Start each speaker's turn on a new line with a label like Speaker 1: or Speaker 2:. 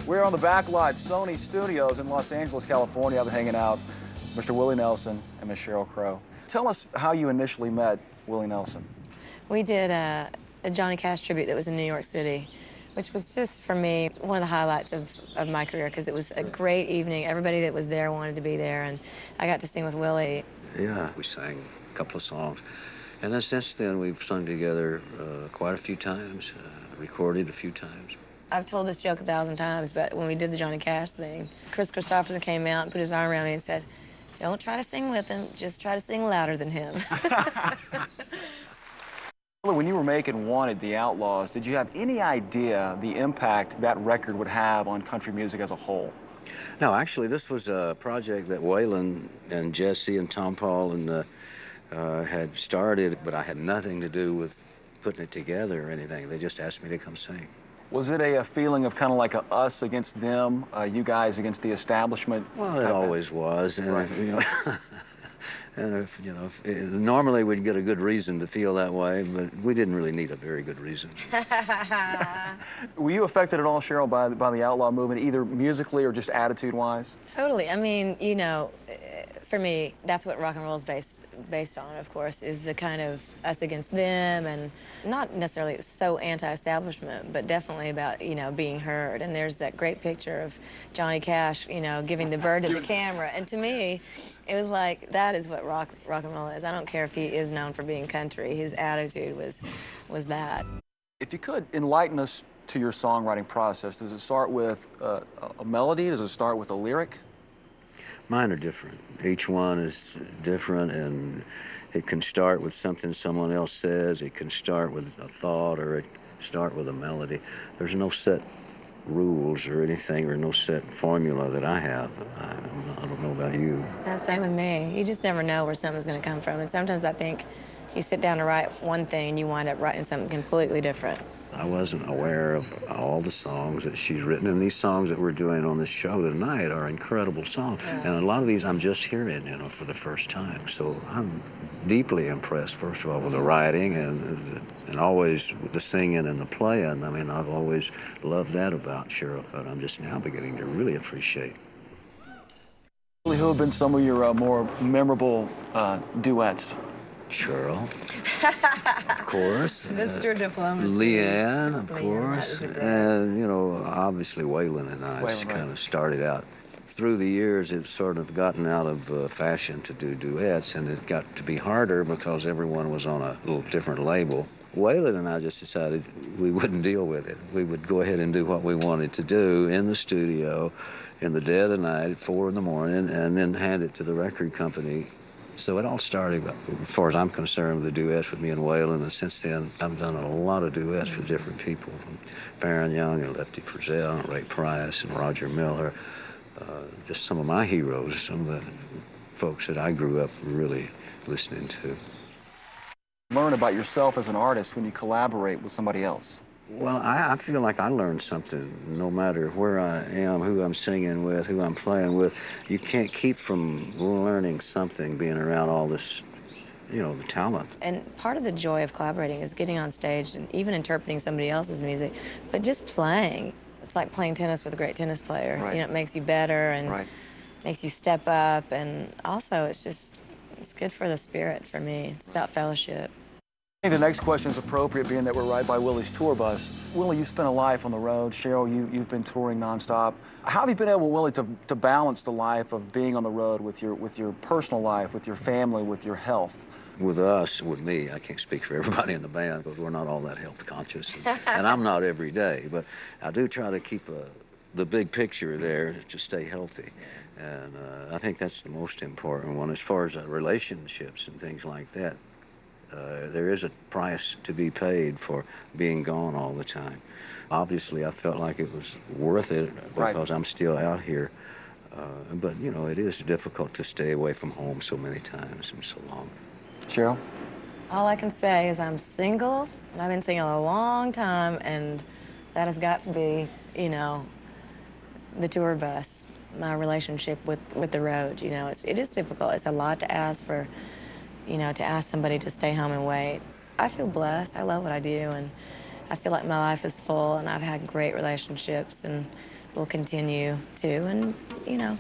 Speaker 1: We're on the backlot Sony Studios in Los Angeles, California. I've been hanging out with Mr. Willie Nelson and Miss Sheryl Crow. Tell us how you initially met Willie Nelson.
Speaker 2: We did a Johnny Cash tribute that was in New York City, which was just, for me, one of the highlights of my career, because it was a great evening. Everybody that was there wanted to be there, and I got to sing with Willie.
Speaker 3: Yeah, we sang a couple of songs. And then since then, we've sung together quite a few times, recorded a few times.
Speaker 2: I've told this joke 1,000 times, but when we did the Johnny Cash thing, Chris Christopherson came out and put his arm around me and said, "Don't try to sing with him, just try to sing louder than him."
Speaker 1: When you were making Wanted, The Outlaws, did you have any idea the impact that record would have on country music as a whole?
Speaker 3: No, actually, this was a project that Waylon and Jesse and Tom Paul and had started, but I had nothing to do with putting it together or anything. They just asked me to come sing.
Speaker 1: Was it a feeling of kind of like a us against them, you guys against the establishment?
Speaker 3: Well, it always was. And,
Speaker 1: right.
Speaker 3: if, normally we'd get a good reason to feel that way, but we didn't really need a very good reason.
Speaker 1: Were you affected at all, Sheryl, by the outlaw movement, either musically or just attitude-wise?
Speaker 2: Totally. I mean, you know, for me, that's what rock and roll is based on, of course, is the kind of us against them, and not necessarily so anti-establishment, but definitely about, you know, being heard. And there's that great picture of Johnny Cash, you know, giving the bird to the camera. And to me, it was like, that is what rock and roll is. I don't care if he is known for being country. His attitude was that.
Speaker 1: If you could enlighten us to your songwriting process, does it start with a melody? Does it start with a lyric?
Speaker 3: Mine are different. Each one is different, and it can start with something someone else says. It can start with a thought, or it can start with a melody. There's no set rules or anything, or no set formula that I have. I don't know about you.
Speaker 2: That's the same with me. You just never know where something's going to come from. And sometimes I think you sit down to write one thing and you wind up writing something completely different.
Speaker 3: I wasn't aware of all the songs that she's written, and these songs that we're doing on this show tonight are incredible songs. Yeah. And a lot of these I'm just hearing, you know, for the first time. So I'm deeply impressed, first of all, with the writing and always with the singing and the playing. I mean, I've always loved that about Sheryl, but I'm just now beginning to really appreciate.
Speaker 1: Who have been some of your more memorable duets?
Speaker 3: Sheryl, of course.
Speaker 2: Mr. Diplomacy.
Speaker 3: Leanne, of course. And, you know, obviously Waylon and I kind of started out. Through the years, it's sort of gotten out of fashion to do duets, and it got to be harder because everyone was on a little different label. Waylon and I just decided we wouldn't deal with it. We would go ahead and do what we wanted to do in the studio in the dead of night at 4 in the morning, and then hand it to the record company. So it all started, as far as I'm concerned, with the duets with me and Waylon, and since then I've done a lot of duets with different people, from Farron Young and Lefty Frizzell and Ray Price and Roger Miller. Just some of my heroes, some of the folks that I grew up really listening to.
Speaker 1: Learn about yourself as an artist when you collaborate with somebody else.
Speaker 3: Well, I feel like I learned something no matter where I am, who I'm singing with, who I'm playing with. You can't keep from learning something being around all this, you know, the talent.
Speaker 2: And part of the joy of collaborating is getting on stage and even interpreting somebody else's music, but just playing. It's like playing tennis with a great tennis player.
Speaker 1: Right.
Speaker 2: You know, it makes you better and makes you step up, and also it's good for the spirit for me. It's about fellowship.
Speaker 1: I think the next question is appropriate, being that we're right by Willie's tour bus. Willie, you spent a life on the road. Sheryl, you've been touring nonstop. How have you been able, Willie, to balance the life of being on the road with your personal life, with your family, with your health?
Speaker 3: With us, with me, I can't speak for everybody in the band, but we're not all that health conscious, and I'm not every day. But I do try to keep the big picture there to stay healthy, and I think that's the most important one as far as relationships and things like that. There is a price to be paid for being gone all the time. Obviously, I felt like it was worth it because I'm still out here. But, you know, it is difficult to stay away from home so many times and so long.
Speaker 1: Sheryl?
Speaker 2: All I can say is I'm single, and I've been single a long time, and that has got to be, you know, the tour bus, my relationship with the road. You know, it is difficult. It's a lot to ask for, you know, to ask somebody to stay home and wait. I feel blessed. I love what I do, and I feel like my life is full, and I've had great relationships, and we'll continue to. And, you know,